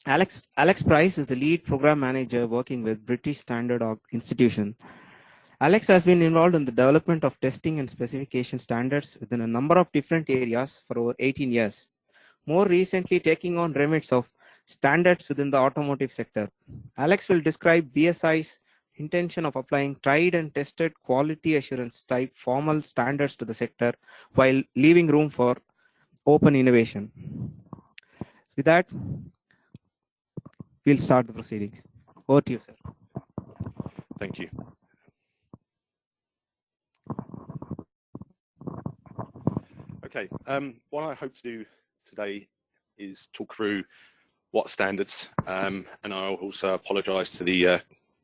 Alex Price is the lead program manager working with British Standard Institution. Alex has been involved in the development of testing and specification standards within a number of different areas for over 18 years, more recently taking on remits of standards within the automotive sector. Alex will describe BSI's intention of applying tried and tested quality assurance type formal standards to the sector while leaving room for open innovation. With that, we'll start the proceedings. Over to you, sir. Thank you. Okay, what I hope to do today is talk through what standards, and I'll also apologise to the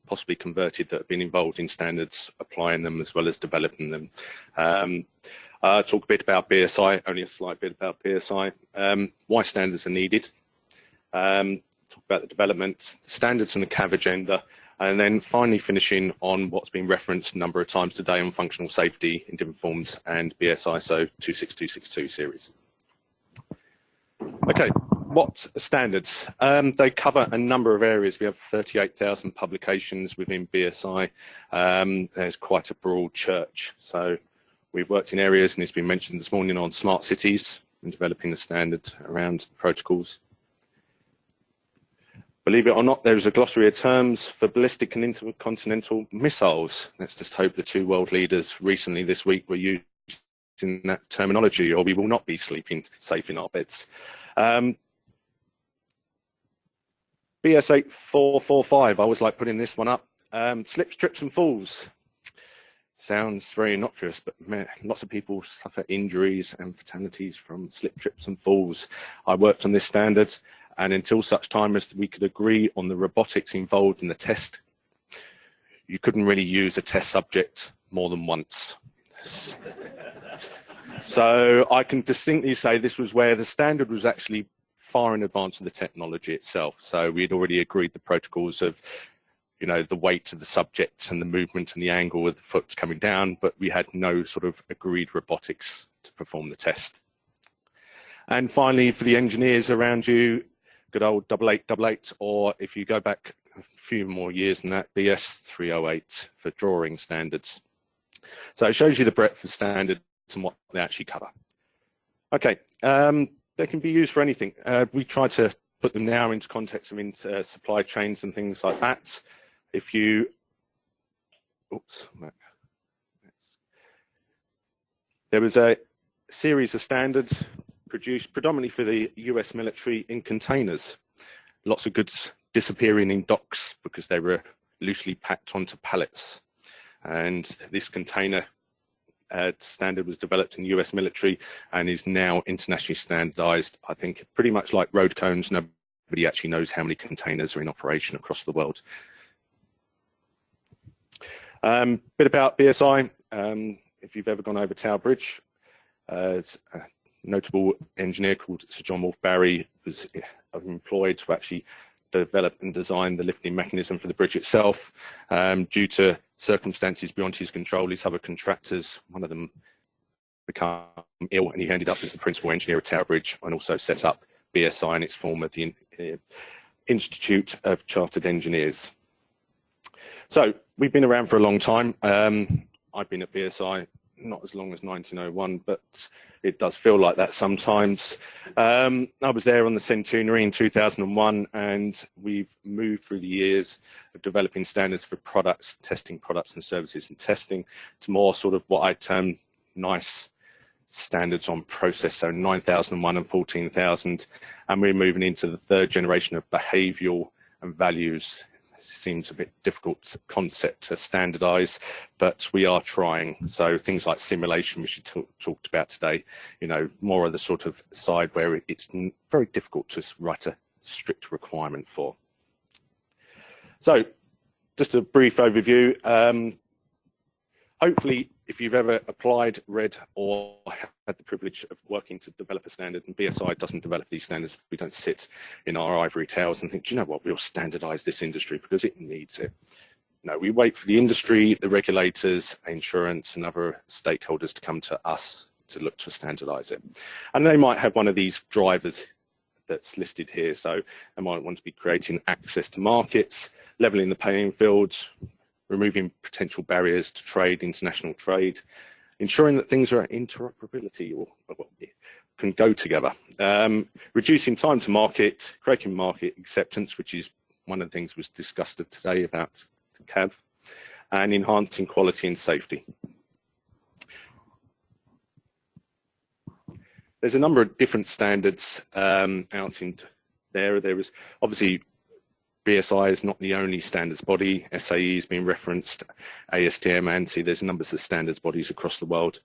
possibly converted that have been involved in standards, applying them as well as developing them. Talk a bit about BSI, only a slight bit about BSI, why standards are needed, talk about the development, the standards and the CAV agenda, and then finally finishing on what's been referenced a number of times today on functional safety in different forms and BS ISO 26262 series. Okay, what are standards? They cover a number of areas. We have 38,000 publications within BSI. There's quite a broad church. So we've worked in areas, and it's been mentioned this morning, on smart cities and developing the standards around protocols. Believe it or not, there's a glossary of terms for ballistic and intercontinental missiles. Let's just hope the two world leaders recently this week were using that terminology, or we will not be sleeping safe in our beds. BS 8445, I always like putting this one up. Slips, trips and falls. Sounds very innocuous, but lots of people suffer injuries and fatalities from slip, trips and falls. I worked on this standard, and until such time as we could agree on the robotics involved in the test, you couldn't really use a test subject more than once. So I can distinctly say this was where the standard was actually far in advance of the technology itself. So we had already agreed the protocols of, you know, the weight of the subject and the movement and the angle of the foot coming down, but we had no sort of agreed robotics to perform the test. And finally, for the engineers around you, good old 8888, or if you go back a few more years than that, BS 308 for drawing standards. So it shows you the breadth of standards and what they actually cover. Okay, they can be used for anything. We try to put them now into context of into supply chains and things like that. If you, oops, there was a series of standards produced predominantly for the US military in containers. Lots of goods disappearing in docks because they were loosely packed onto pallets. And this container standard was developed in the US military and is now internationally standardized. I think pretty much like road cones, nobody actually knows how many containers are in operation across the world. Bit about BSI. If you've ever gone over Tower Bridge, it's a notable engineer called Sir John Wolfe Barry was employed to actually develop and design the lifting mechanism for the bridge itself. Due to circumstances beyond his control, his other contractors, one of them became ill, and he ended up as the principal engineer at Tower Bridge and also set up BSI in its form of the Institute of Chartered Engineers. So we've been around for a long time. I've been at BSI not as long as 1901, but it does feel like that sometimes. I was there on the centenary in 2001, and we've moved through the years of developing standards for products, testing products and services and testing, to more sort of what I term nice standards on process, so 9001 and 14,000, and we're moving into the third generation of behavioural and values. Seems a bit difficult concept to standardize, but we are trying. So things like simulation, which we talked about today, you know, more of the sort of side where it's very difficult to write a strict requirement for. So just a brief overview. Hopefully, if you've ever applied, read, or had the privilege of working to develop a standard, and BSI doesn't develop these standards, we don't sit in our ivory towers and think, do you know what, we'll standardize this industry because it needs it. No, we wait for the industry, the regulators, insurance, and other stakeholders to come to us to look to standardize it. And they might have one of these drivers that's listed here. So they might want to be creating access to markets, leveling the playing fields, removing potential barriers to trade, international trade, ensuring that things are interoperability or can go together, reducing time to market, creating market acceptance, which is one of the things was discussed today about the CAV, and enhancing quality and safety. There's a number of different standards out in there. There is obviously BSI is not the only standards body. SAE has been referenced, ASTM, ANSI. There's numbers of standards bodies across the world.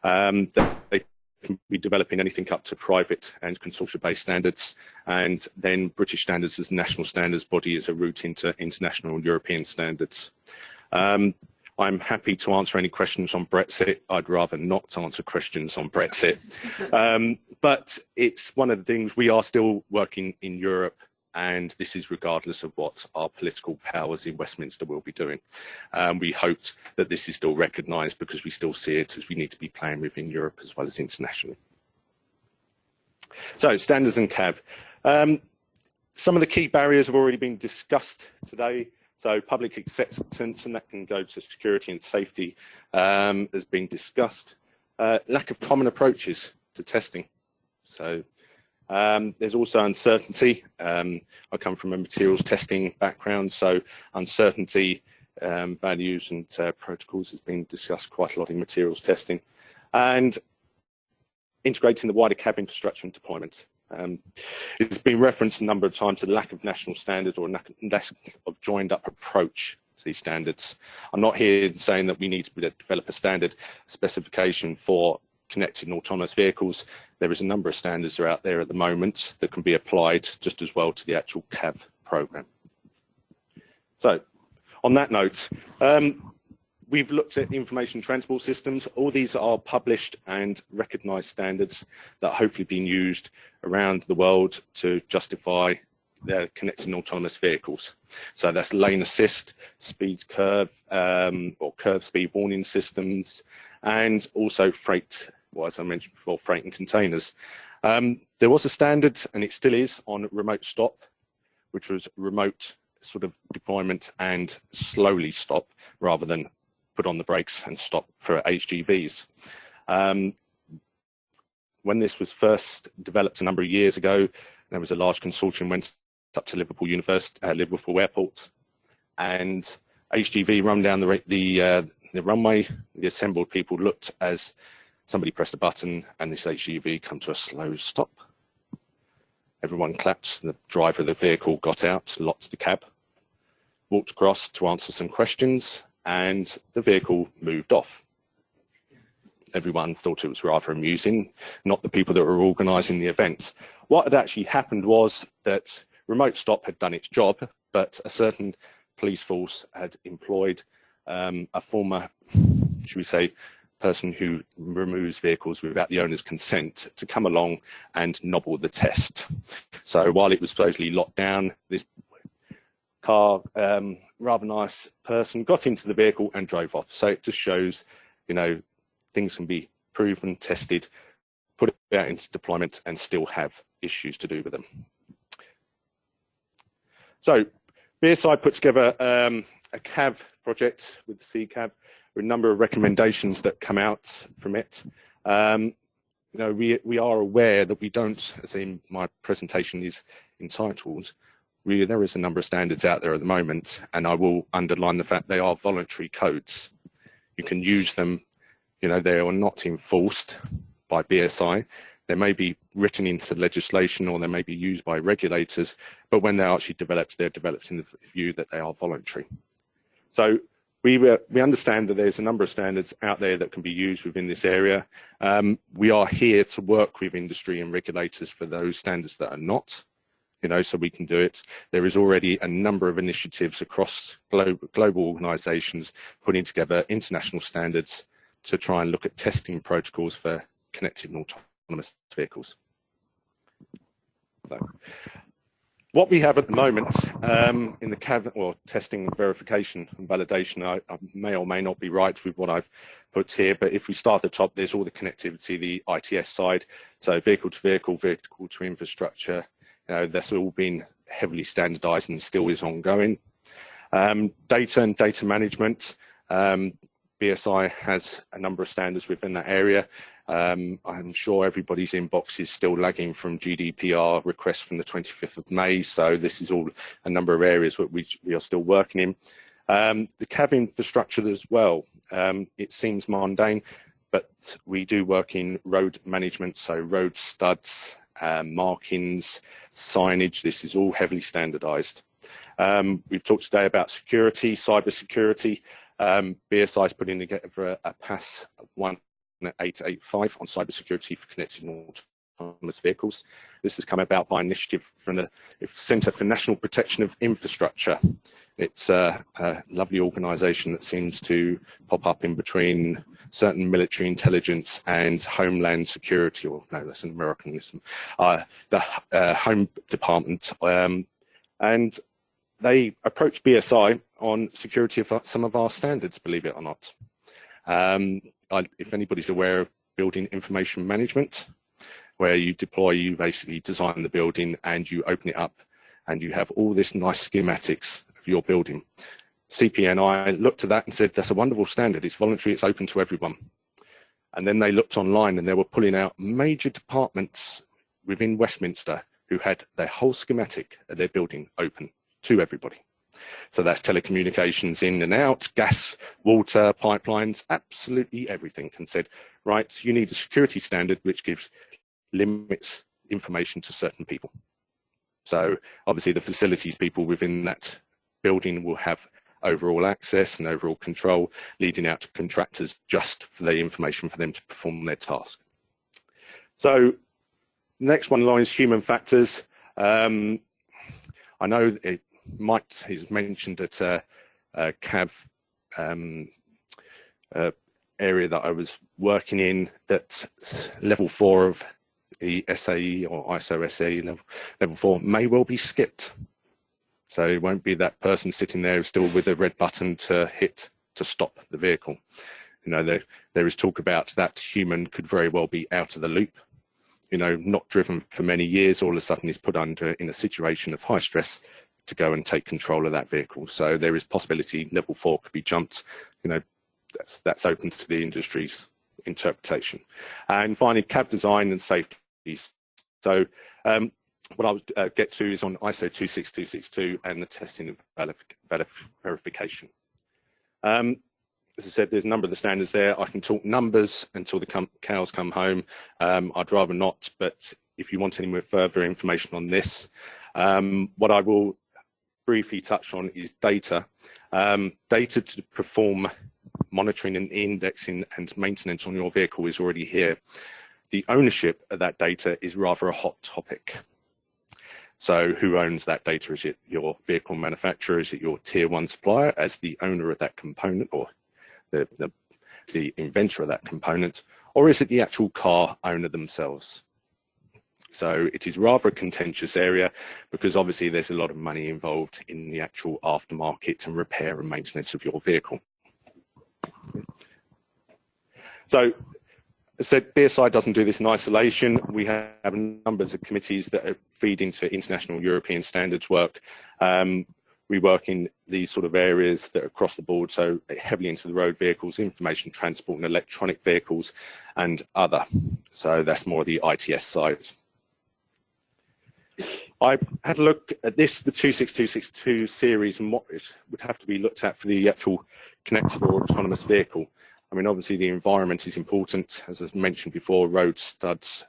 They can be developing anything up to private and consortia-based standards, and then British standards as the national standards body is a route into international and European standards. I'm happy to answer any questions on Brexit. I'd rather not answer questions on Brexit. But it's one of the things we are still working in Europe, and this is regardless of what our political powers in Westminster will be doing. We hope that this is still recognised because we still see it as we need to be playing within Europe as well as internationally. So, standards and CAV. Some of the key barriers have already been discussed today. So public acceptance, and that can go to security and safety, has been discussed. Lack of common approaches to testing. So there's also uncertainty. I come from a materials testing background, so uncertainty, values and protocols has been discussed quite a lot in materials testing. And integrating the wider CAV infrastructure and deployment. It's been referenced a number of times, the lack of national standards or lack of joined up approach to these standards. I'm not here saying that we need to develop a standard specification for connected and autonomous vehicles. There is a number of standards that are out there at the moment that can be applied just as well to the actual CAV program. So on that note, we've looked at information transport systems. All these are published and recognised standards that are hopefully being used around the world to justify their connected and autonomous vehicles. So that's lane assist, speed curve, or curve speed warning systems, and also freight, well, as I mentioned before, freight and containers. There was a standard, and it still is, on remote stop, which was remote sort of deployment and slowly stop rather than put on the brakes and stop for HGVs. When this was first developed a number of years ago, there was a large consortium went up to Liverpool Liverpool Airport, and HGV run down the runway. The assembled people looked as somebody pressed a button and this HGV come to a slow stop. Everyone clapped. The driver of the vehicle got out, locked the cab, walked across to answer some questions, and the vehicle moved off. Everyone thought it was rather amusing, not the people that were organising the event. What had actually happened was that remote stop had done its job, but a certain police force had employed a former, should we say, person who removes vehicles without the owner's consent to come along and nobble the test. So while it was supposedly locked down, this car, rather nice person, got into the vehicle and drove off. So it just shows, you know, things can be proven, tested, put it out into deployment and still have issues to do with them. So BSI put together a CAV project with the CAV, with a number of recommendations that come out from it. You know, we are aware that we don't, as in my presentation is entitled, there is a number of standards out there at the moment, and I will underline the fact they are voluntary codes. You can use them, you know, they are not enforced by BSI. They may be written into legislation or they may be used by regulators, but when they're actually developed, they're developed in the view that they are voluntary. So we understand that there's a number of standards out there that can be used within this area. We are here to work with industry and regulators for those standards that are not, you know, so we can do it. There is already a number of initiatives across global organisations putting together international standards to try and look at testing protocols for connected and autonomous vehicles. So, what we have at the moment in the CAV, or testing, verification and validation, I may or may not be right with what I've put here, but if we start at the top, there's all the connectivity, the ITS side, so vehicle to vehicle, vehicle to infrastructure, that's all been heavily standardized and still is ongoing. Data and data management. BSI has a number of standards within that area. I'm sure everybody's inbox is still lagging from GDPR requests from the 25th of May. So this is all a number of areas which we are still working in. The CAV infrastructure as well. It seems mundane, but we do work in road management, so road studs, markings, signage. This is all heavily standardized. We've talked today about security, cyber security. BSI is putting together a PAS 1885 on cybersecurity for connected autonomous vehicles. This has come about by initiative from the Centre for National Protection of Infrastructure. It's a lovely organisation that seems to pop up in between certain military intelligence and homeland security, or no, that's an Americanism, the Home Department. And they approached BSI on security of some of our standards, believe it or not. If anybody's aware of building information management, where you basically design the building and you open it up and you have all this nice schematics of your building. CPNI looked at that and said, that's a wonderful standard, it's voluntary, it's open to everyone. And then they looked online and they were pulling out major departments within Westminster who had their whole schematic of their building open to everybody. So that's telecommunications in and out, gas, water, pipelines, absolutely everything, and said, right, you need a security standard which limits information to certain people. So obviously the facilities people within that building will have overall access and overall control, leading out to contractors just for the information for them to perform their task. So next one line is human factors. I know Mike has mentioned at a CAV area that I was working in, that level 4 of the SAE or ISO SAE level 4 may well be skipped. So it won't be that person sitting there still with a red button to hit to stop the vehicle. You know, there is talk about that human could very well be out of the loop, you know, not driven for many years, all of a sudden is put under in a situation of high stress to go and take control of that vehicle. So there is possibility level 4 could be jumped. You know, that's open to the industry's interpretation. And finally, CAV design and safety. So what I would get to is on ISO 26262 and the testing of verification. As I said, there's a number of the standards there. I can talk numbers until the cows come home. I'd rather not, but if you want any more further information on this, what I will briefly touch on is data. Data to perform monitoring and indexing and maintenance on your vehicle is already here. The ownership of that data is rather a hot topic. So who owns that data? Is it your vehicle manufacturer? Is it your tier 1 supplier as the owner of that component, or the inventor of that component? Or is it the actual car owner themselves? So it is rather a contentious area because obviously there's a lot of money involved in the actual aftermarket and repair and maintenance of your vehicle. So as I said, BSI doesn't do this in isolation. We have numbers of committees that feed into international European standards work. We work in these sort of areas that are across the board, so heavily into the road vehicles, information transport and electronic vehicles and other. So that's more the ITS side. I had a look at this, the 26262 series, and what would have to be looked at for the actual connected or autonomous vehicle. I mean, obviously the environment is important, as I mentioned before, road studs,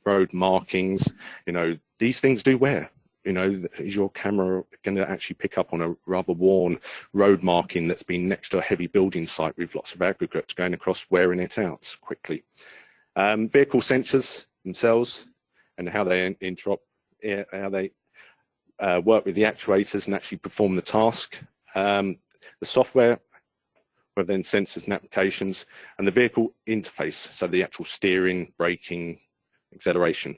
road markings, you know, these things do wear. You know, is your camera going to actually pick up on a rather worn road marking that's been next to a heavy building site with lots of aggregates going across, wearing it out quickly? Vehicle sensors themselves and how they work with the actuators and actually perform the task. The software, whether then sensors and applications, and the vehicle interface, so the actual steering, braking, acceleration.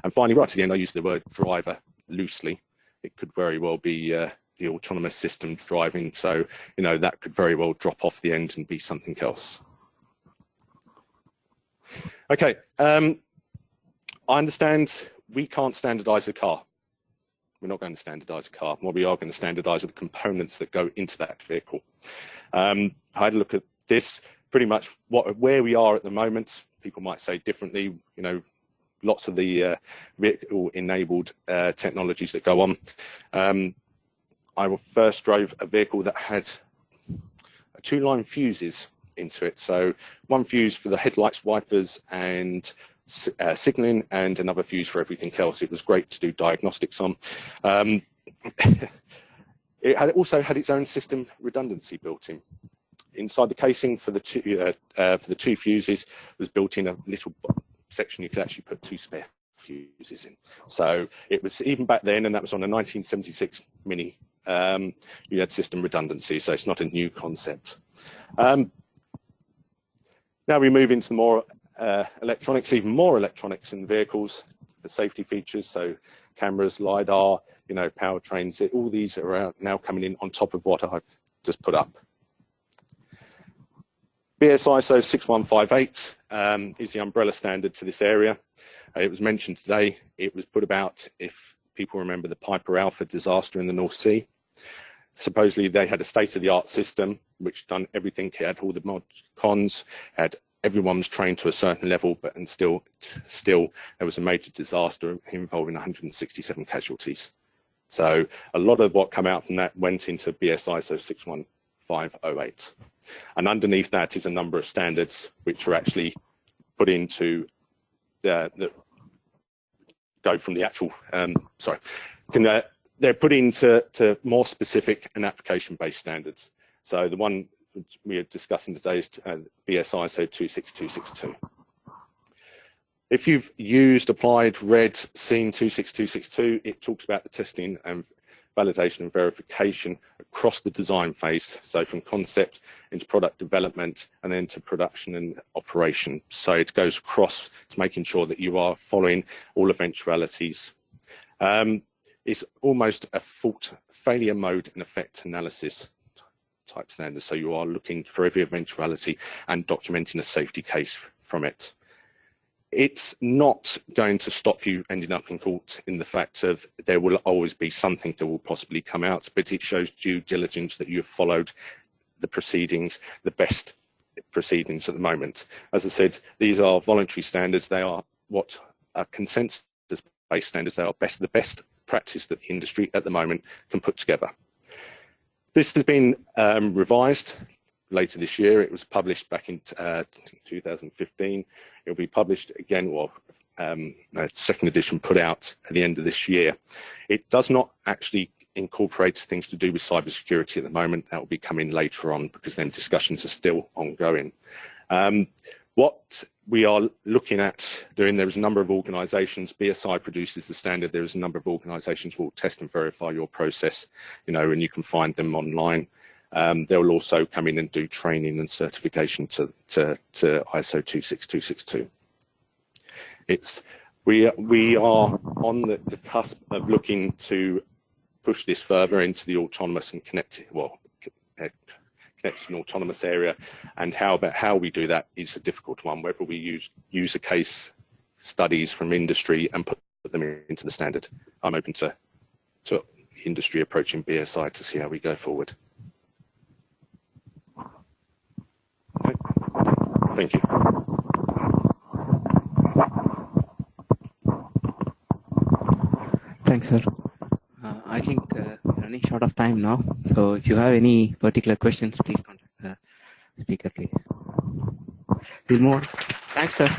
And finally, right at the end, I use the word driver loosely. It could very well be the autonomous system driving, so you know that could very well drop off the end and be something else. Okay, I understand we can't standardize a car. We're not going to standardize a car. What we are going to standardize are the components that go into that vehicle. I had a look at this, pretty much where we are at the moment. People might say differently, you know, lots of the vehicle-enabled technologies that go on. I first drove a vehicle that had 2-line fuses into it. So one fuse for the headlights, wipers, and signaling, and another fuse for everything else. It was great to do diagnostics on. It also had its own system redundancy built in. Inside the casing for the two fuses was built in a little section you could actually put 2 spare fuses in. So it was, even back then, and that was on a 1976 Mini, you had system redundancy, so it's not a new concept. Now we move into the more electronics, even more electronics in vehicles for safety features, so cameras, LiDAR, you know, powertrains, all these are now coming in on top of what I've just put up. BS ISO 6158 is the umbrella standard to this area. It was mentioned today. It was put about, if people remember, the Piper Alpha disaster in the North Sea. Supposedly they had a state-of-the-art system which done everything. It had all the mod cons, everyone was trained to a certain level, but still there was a major disaster involving 167 casualties. So a lot of what came out from that went into BS ISO 61508. And underneath that is a number of standards which are actually put into the go from the actual, they're put into more specific and application-based standards. So the one we are discussing today is BS ISO 26262. If you've used, applied, read, seen 26262, it talks about the testing and validation and verification across the design phase. So from concept into product development and then to production and operation. So it goes across to making sure that you are following all eventualities. It's almost a fault failure mode and effect analysis type standard. So you are looking for every eventuality and documenting a safety case from it. It's not going to stop you ending up in court in the fact of there will always be something that will possibly come out, but it shows due diligence that you have followed the proceedings, the best proceedings at the moment. As I said, these are voluntary standards. They are what are consensus-based standards. They are the best practice that the industry at the moment can put together. This has been revised later this year. It was published back in 2015. It will be published again, or a second edition put out at the end of this year. It does not actually incorporate things to do with cybersecurity at the moment. That will be coming later on because then discussions are still ongoing. What we are looking at doing, there is a number of organisations. BSI produces the standard. There is a number of organisations who will test and verify your process, you know, and you can find them online. They will also come in and do training and certification to ISO 26262. We are on the cusp of looking to push this further into the autonomous and connected and autonomous area, and how we do that is a difficult one. Whether we use user case studies from industry and put them into the standard, I'm open to the industry approaching BSI to see how we go forward. Okay. Thank you. Thanks, sir. I think we're running short of time now. So if you have any particular questions, please contact the speaker, please. We'll move on. Thanks, sir.